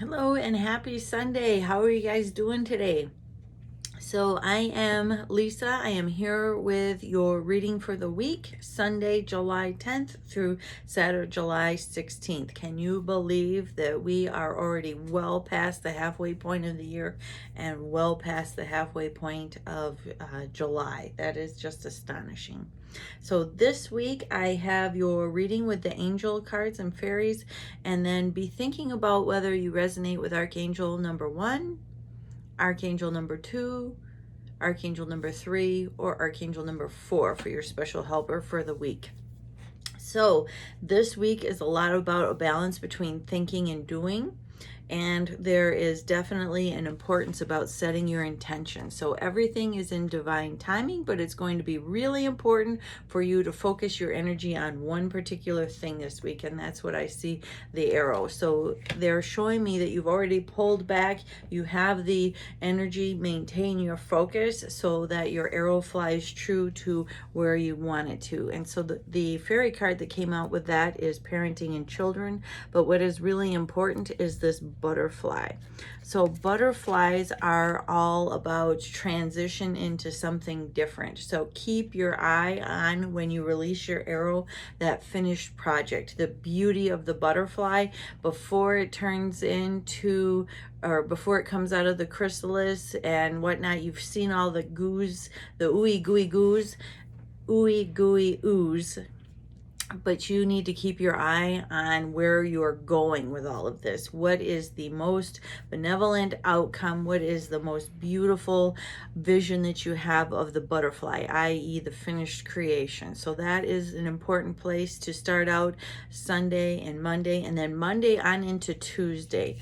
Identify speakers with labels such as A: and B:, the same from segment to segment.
A: Hello and happy Sunday. How are you guys doing today? So I am Lisa. I am here with your reading for the week, Sunday, July 10th through Saturday, July 16th. Can you believe that we are already well past the halfway point of the year and well past the halfway point of July? That is just astonishing. So this week I have your reading with the angel cards and fairies, and then be thinking about whether you resonate with Archangel number 1, Archangel number 2, Archangel number 3, or Archangel number 4 for your special helper for the week. So this week is a lot about a balance between thinking and doing. And there is definitely an importance about setting your intention. So everything is in divine timing, but it's going to be really important for you to focus your energy on one particular thing this week, and that's what I see the arrow. So they're showing me that you've already pulled back, you have the energy, maintain your focus so that your arrow flies true to where you want it to. And so the fairy card that came out with that is parenting and children, but what is really important is this butterfly. So butterflies are all about transition into something different. So keep your eye on, when you release your arrow, that finished project, the beauty of the butterfly before it turns into, or before it comes out of the chrysalis and whatnot. You've seen all the goos, the ooey gooey ooze, but you need to keep your eye on where you're going with all of this. What is the most benevolent outcome? What is the most beautiful vision that you have of the butterfly, i.e. the finished creation? So that is an important place to start out Sunday and Monday, and then Monday on into Tuesday.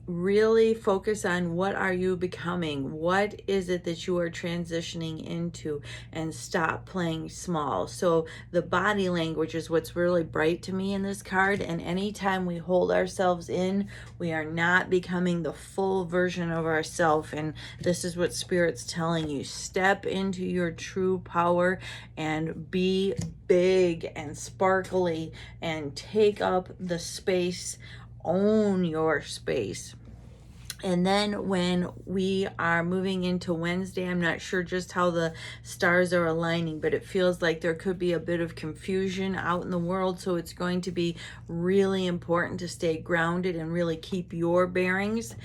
A: Really focus on what are you becoming, what is it that you are transitioning into, and stop playing small. So the body language is what's really bright to me in this card, and anytime we hold ourselves in, we are not becoming the full version of ourselves. And this is what Spirit's telling you: step into your true power and be big and sparkly and take up the space, own your space. And then when we are moving into Wednesday, I'm not sure just how the stars are aligning, but it feels like there could be a bit of confusion out in the world. So it's going to be really important to stay grounded and really keep your bearings.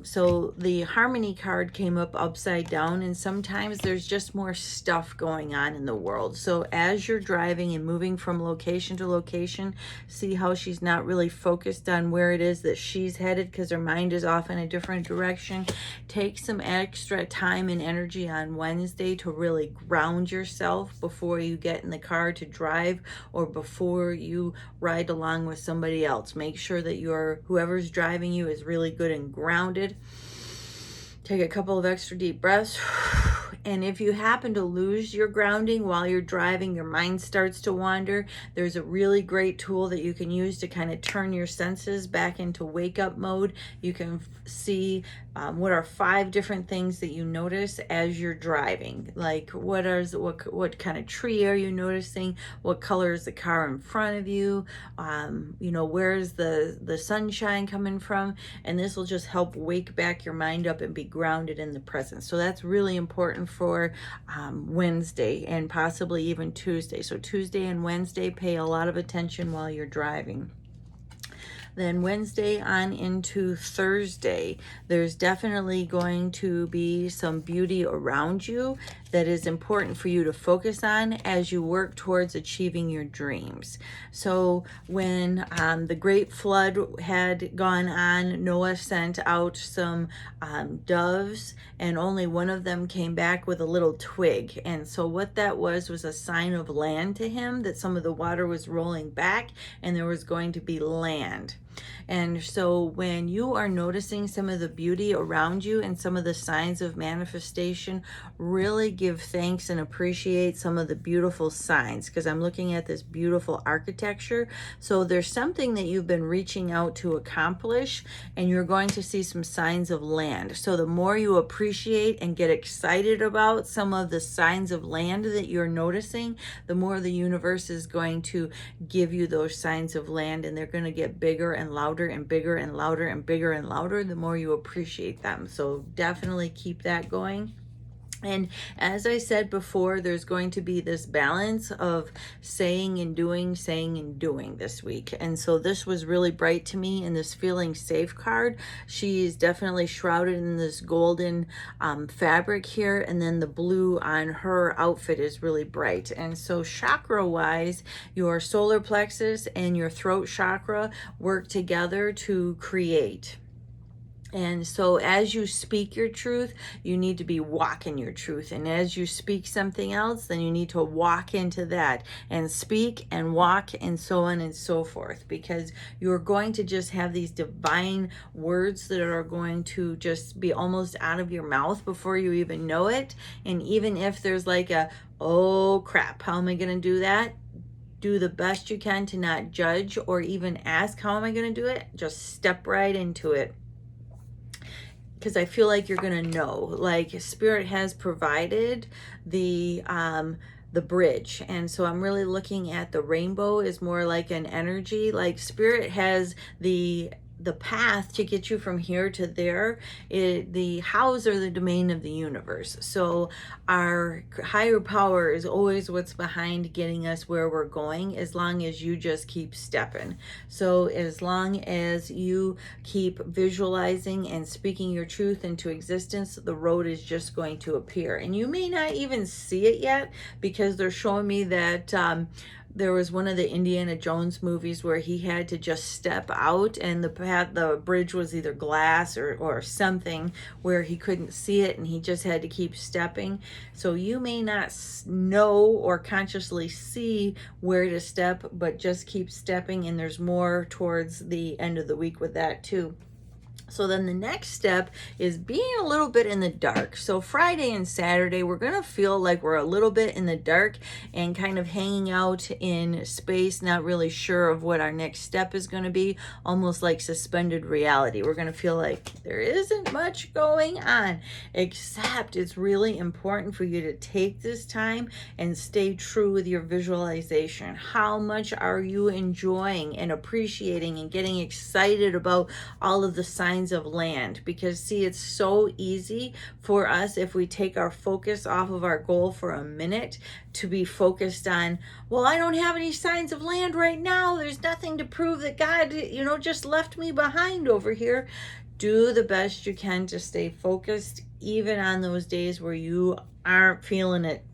A: So the Harmony card came up upside down, and sometimes there's just more stuff going on in the world. So as you're driving and moving from location to location, see how she's not really focused on where it is that she's headed because her mind is off in a different direction. Take some extra time and energy on Wednesday to really ground yourself before you get in the car to drive or before you ride along with somebody else. Make sure that whoever's driving you is really good and grounded. Take a couple of extra deep breaths. And if you happen to lose your grounding while you're driving, your mind starts to wander, there's a really great tool that you can use to kind of turn your senses back into wake up mode. You can see what are 5 different things that you notice as you're driving. Like what kind of tree are you noticing? What color is the car in front of you? Where's the sunshine coming from? And this will just help wake back your mind up and be grounded in the present. So that's really important for Wednesday and possibly even Tuesday. So Tuesday and Wednesday, pay a lot of attention while you're driving. Then Wednesday on into Thursday, there's definitely going to be some beauty around you that is important for you to focus on as you work towards achieving your dreams. So when the great flood had gone on, Noah sent out some doves, and only one of them came back with a little twig. And so what that was a sign of land to him, that some of the water was rolling back and there was going to be land. And so when you are noticing some of the beauty around you and some of the signs of manifestation, really give thanks and appreciate some of the beautiful signs, because I'm looking at this beautiful architecture. So there's something that you've been reaching out to accomplish, and you're going to see some signs of land. So the more you appreciate and get excited about some of the signs of land that you're noticing, the more the universe is going to give you those signs of land, and they're going to get bigger and and louder and bigger and louder and bigger and louder, the more you appreciate them. So definitely keep that going. And as I said before, there's going to be this balance of saying and doing this week. And so this was really bright to me in this feeling safe card. She's definitely shrouded in this golden fabric here. And then the blue on her outfit is really bright. And so chakra wise, your solar plexus and your throat chakra work together to create. And so as you speak your truth, you need to be walking your truth. And as you speak something else, then you need to walk into that and speak and walk and so on and so forth, because you're going to just have these divine words that are going to just be almost out of your mouth before you even know it. And even if there's like a, oh crap, how am I going to do that? Do the best you can to not judge or even ask, how am I going to do it? Just step right into it. Because I feel like you're gonna know, like Spirit has provided the bridge. And so I'm really looking at the rainbow is more like an energy, like Spirit has the path to get you from here to there. The hows are the domain of the universe. So our higher power is always what's behind getting us where we're going, as long as you just keep stepping. So as long as you keep visualizing and speaking your truth into existence, the road is just going to appear. And you may not even see it yet, because they're showing me that there was one of the Indiana Jones movies where he had to just step out, and the bridge was either glass or something where he couldn't see it, and he just had to keep stepping. So you may not know or consciously see where to step, but just keep stepping, and there's more towards the end of the week with that too. So then the next step is being a little bit in the dark. So Friday and Saturday, we're going to feel like we're a little bit in the dark and kind of hanging out in space, not really sure of what our next step is going to be, almost like suspended reality. We're going to feel like there isn't much going on, except it's really important for you to take this time and stay true with your visualization. How much are you enjoying and appreciating and getting excited about all of the signs of land? Because see, it's so easy for us, if we take our focus off of our goal for a minute, to be focused on, well, I don't have any signs of land right now, there's nothing to prove that God, just left me behind over here. Do the best you can to stay focused, even on those days where you aren't feeling it.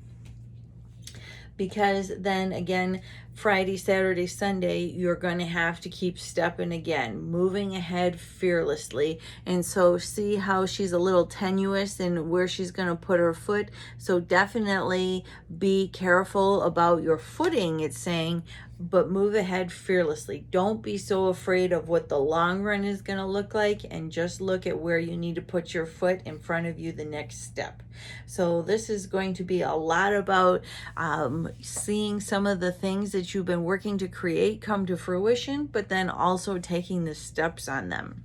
A: Because then again, Friday, Saturday, Sunday, you're going to have to keep stepping again, moving ahead fearlessly. And so see how she's a little tenuous in where she's going to put her foot. So definitely be careful about your footing, it's saying, but move ahead fearlessly. Don't be so afraid of what the long run is going to look like, and just look at where you need to put your foot in front of you the next step. So this is going to be a lot about seeing some of the things that you've been working to create come to fruition, but then also taking the steps on them.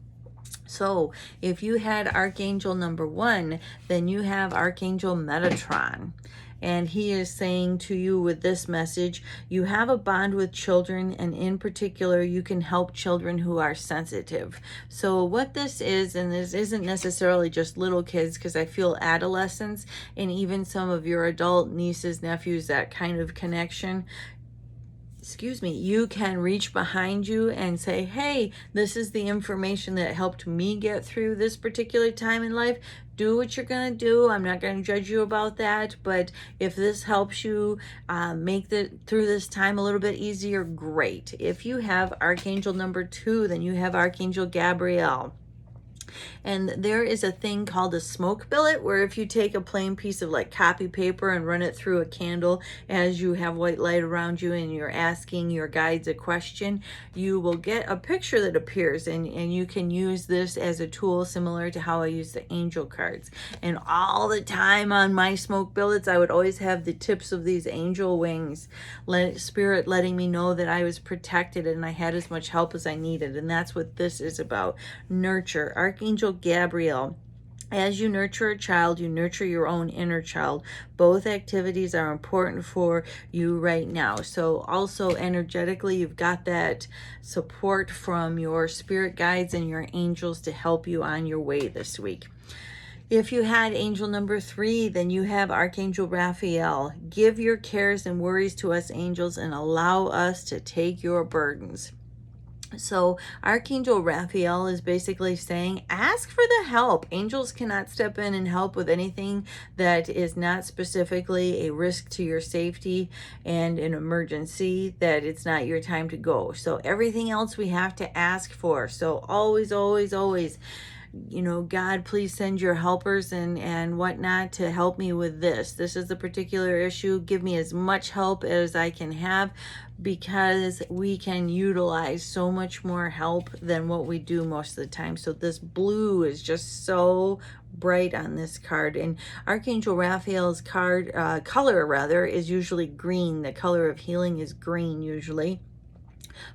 A: So if you had Archangel number 1, then you have Archangel Metatron. And he is saying to you with this message, you have a bond with children, and in particular, you can help children who are sensitive. So what this is, and this isn't necessarily just little kids, because I feel adolescents and even some of your adult nieces, nephews, that kind of connection, you can reach behind you and say, hey, this is the information that helped me get through this particular time in life. Do what you're going to do. I'm not going to judge you about that. But if this helps you make through this time a little bit easier, great. If you have Archangel number 2, then you have Archangel Gabriel. And there is a thing called a smoke billet, where if you take a plain piece of like copy paper and run it through a candle as you have white light around you and you're asking your guides a question, you will get a picture that appears, and you can use this as a tool similar to how I use the angel cards. And all the time on my smoke billets, I would always have the tips of these angel wings, Spirit letting me know that I was protected and I had as much help as I needed. And that's what this is about. Nurture. Archangel Gabriel As you nurture a child, you nurture your own inner child. Both activities are important for you right now. So also energetically, you've got that support from your spirit guides and your angels to help you on your way this week. If you had angel number 3, then you have Archangel Raphael. Give your cares and worries to us, angels, and allow us to take your burdens. So Archangel Raphael is basically saying, ask for the help. Angels cannot step in and help with anything that is not specifically a risk to your safety and an emergency, that it's not your time to go. So everything else we have to ask for. So always, always, always, God, please send your helpers and whatnot to help me with this. This is a particular issue. Give me as much help as I can have, because we can utilize so much more help than what we do most of the time. So this blue is just so bright on this card, and Archangel Raphael's color is usually green. The color of healing is green usually,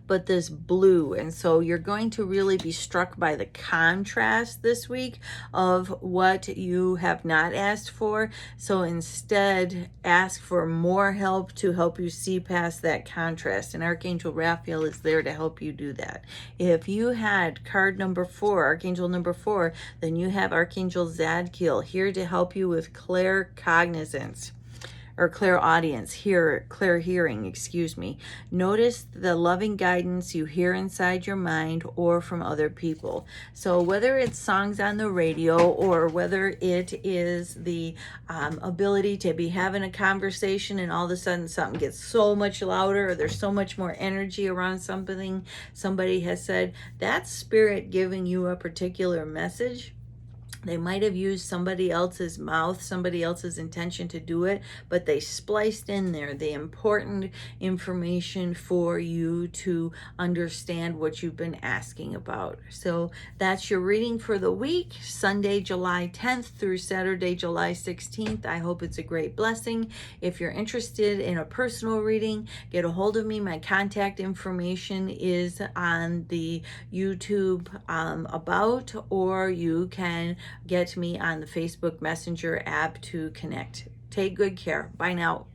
A: but this blue. And so you're going to really be struck by the contrast this week of what you have not asked for. So instead, ask for more help to help you see past that contrast. And Archangel Raphael is there to help you do that. If you had card number 4, Archangel number 4, then you have Archangel Zadkiel here to help you with claircognizance, or clairaudience, clear hearing, excuse me. Notice the loving guidance you hear inside your mind or from other people. So whether it's songs on the radio, or whether it is the ability to be having a conversation and all of a sudden something gets so much louder, or there's so much more energy around something somebody has said, that's spirit giving you a particular message. They might have used somebody else's mouth, somebody else's intention to do it, but they spliced in there the important information for you to understand what you've been asking about. So that's your reading for the week, Sunday, July 10th through Saturday, July 16th. I hope it's a great blessing. If you're interested in a personal reading, get a hold of me. My contact information is on the YouTube about, or you can get me on the Facebook Messenger app to connect. Take good care. Bye now.